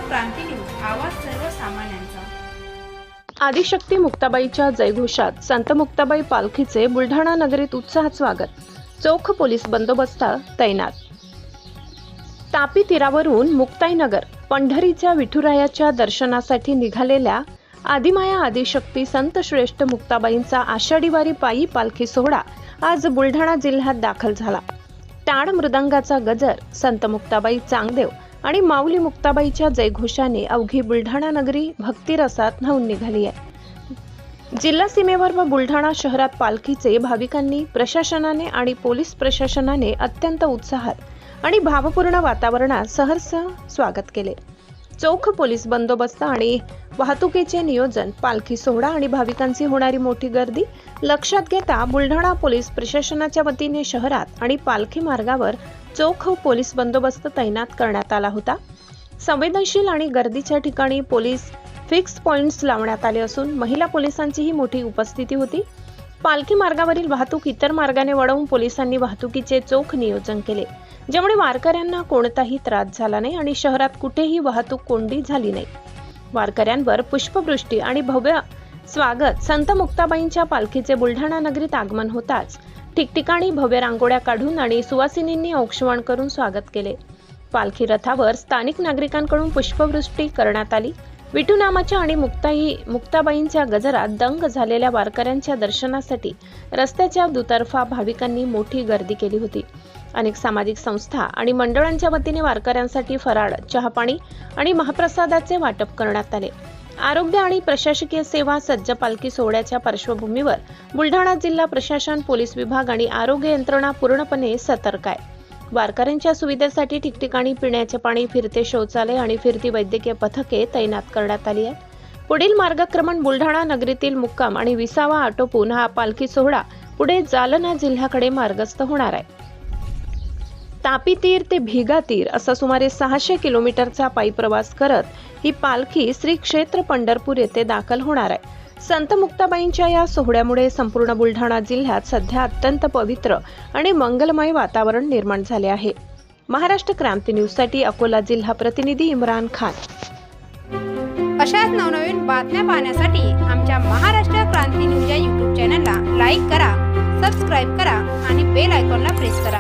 क्रांती news, आवाज सर्वसामान्यांचा। आदिशक्ती मुक्ताबाईच्या जयघोषात संत मुक्ताबाई पालखीचे बुलढाणा नगरीत उत्साहात स्वागत। चोख पोलीस बंदोबस्त तैनात। तापी तीरावरून मुक्ताईनगर पंढरीच्या विठुरायाच्या दर्शनासाठी निघालेल्या आदिमाया आदिशक्ती संत श्रेष्ठ मुक्ताबाईंचा आषाढी वारी पायी पालखी सोहळा आज बुलढाणा जिल्ह्यात दाखल झाला। टाळ मृदंगाचा गजर, संत मुक्ताबाई चांगदेव आणि माऊली मुक्ताबाईच्या जयघोषाने अवघी बुलढाणा नगरी भक्तिरसात न्हाऊन निघाली आहे। जिल्हा सीमेवर व बुलढाणा शहरात पालखीचे भाविकांनी, प्रशासनाने आणि पोलीस प्रशासनाने अत्यंत उत्साहात आणि भावपूर्ण वातावरणात सहर्ष स्वागत केले। चोख पोलीस बंदोबस्त आणि वाहतुकीचे नियोजन, पालखी सोहळा आणि भाविकांची होणारी मोठी गर्दी लक्षात घेता बुलढाणा पोलीस प्रशासनाच्या वतीने शहरात आणि पालखी मार्गावर चोख पोलीस बंदोबस्त तैनात करण्यात आला होता। संवेदनशील आणि गर्दीच्या ठिकाणी पोलीस फिक्स पॉइंट्स लावण्यात आले असून महिला पोलिसांचीही मोठी उपस्थिती होती। पालखी मार्गावरील वाहतूक इतर मार्गाने वळवून पोलिसांनी वाहतुकीचे चोख नियोजन केले, ज्यामुळे वारकऱ्यांना कोणताही त्रास झाला नाही आणि शहरात कुठेही वाहतूक कोंडी झाली नाही। वारकऱ्यांवर पुष्पवृष्टी आणि भव्य स्वागत। संत मुक्ताबाईंच्या पालखीचे बुलढाणा नगरीत आगमन होताच ठिकठिकाणी भव्य रांगोळ्या काढून आणि सुवासिनींनी औक्षवण करून स्वागत केले। पालखी रथावर स्थानिक नागरिकांकडून पुष्पवृष्टी करण्यात आली। विठुनामाच्या आणि मुक्ताबाईंच्या गजरात दंग झालेल्या वारकऱ्यांच्या दर्शनासाठी रस्त्याच्या दुतर्फा भाविकांनी मोठी गर्दी केली होती। अनेक सामाजिक संस्था आणि मंडळांच्या वतीने वारकऱ्यांसाठी फराळ, चहापाणी आणि महाप्रसादाचे वाटप करण्यात आले। आरोग्य आणि प्रशासकीय सेवा सज्ज पालखी सोहळ्याच्या पार्श्वभूमीवर बुलढाणा जिल्हा प्रशासन, पोलीस विभाग आणि आरोग्य यंत्रणा पूर्णपणे सतर्क आहे। वारकऱ्यांच्या सुविधेसाठी ठिकठिकाणी पिण्याचे पाणी, फिरते शौचालय आणि फिरती वैद्यकीय पथके तैनात करण्यात आली आहेत। पुढील मार्गक्रमण बुलढाणा नगरीतील मुक्काम आणि विसावा आटोपून हा पालखी सोहळा पुढे जालना जिल्ह्याकडे मार्गस्थ होणार आहे। तापी तीर ते भिगा तीर असा सुमारे 600 किलोमीटरचा पायी प्रवास करत ही पालखी श्री क्षेत्र पंढरपूर येथे दाखल होणार आहे। संत मुक्ताबाईंच्या या सोहळ्यामुळे संपूर्ण बुलढाणा जिल्ह्यात सध्या अत्यंत पवित्र आणि मंगलमय वातावरण निर्माण झाले आहे। महाराष्ट्र क्रांती न्यूज साठी अकोला जिल्हा प्रतिनिधी इम्रान खान। अशाच नवनवीन बातम्या पाहण्यासाठी आमच्या महाराष्ट्र क्रांती न्यूज या YouTube चॅनलला लाईक करा, सबस्क्राईब करा आणि बेल आयकॉनला प्रेस करा।